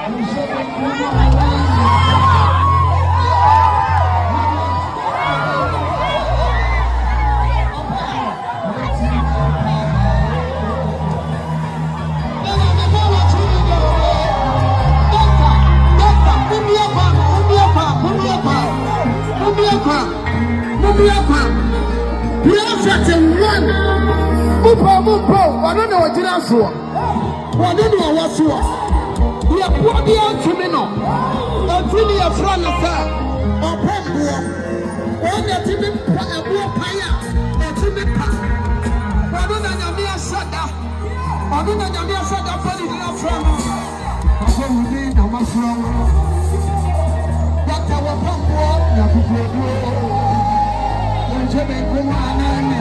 I don't know what you ask for. What do you want to us? We are poor beyond to me now. Until you are from the side. Or Pembo. When the Timmy Paya, or Timmy Paya. Why don't I have a sada? Why don't I have a sada for the from? I said, we need a mushroom. That's our Pembo. You're Jimmy Kumana and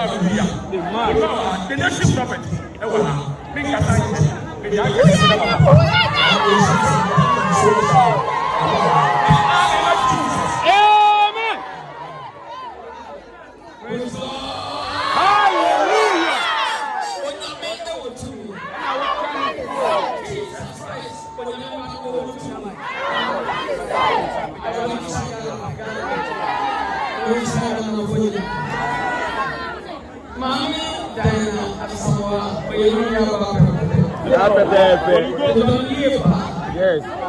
Hallelujah. The nation prophet. Bring us Amen. Praise God. Hallelujah. Mommy, Diana, Asamoah, yes.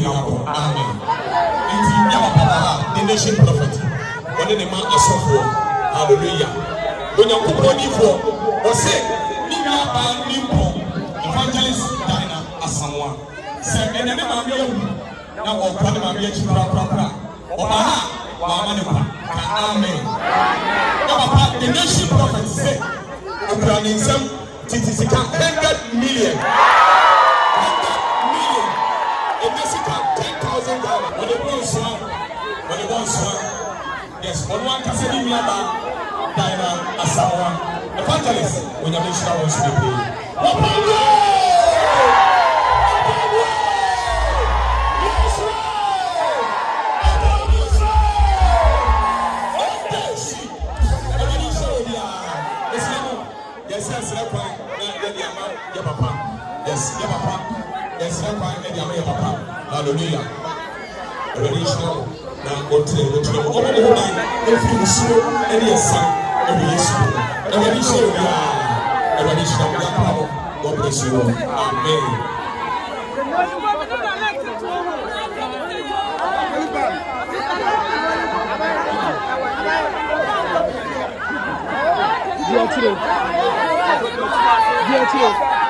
Unyanko. Amen. Nti nyama papa the nation prophet. One the man asofo. Hallelujah. Unyanko bonifo. Ose ni nyaba nimpo. Evangelist Dina Asamoah. Se eneme maame ewu. Na okwa ne maame echi pra. Oba ha wa mane pa. Amen. Papa the nation prophet say Abraham Titisika 100 million. 100 million. In this 10,000 Ghana. When they want swan. Yes, one can say me about Dina Asamoah. Evangelist, when you mention I want to be Yes, Papa. Hallelujah. Revelation. Now, go to the God bless you. Amen. Dia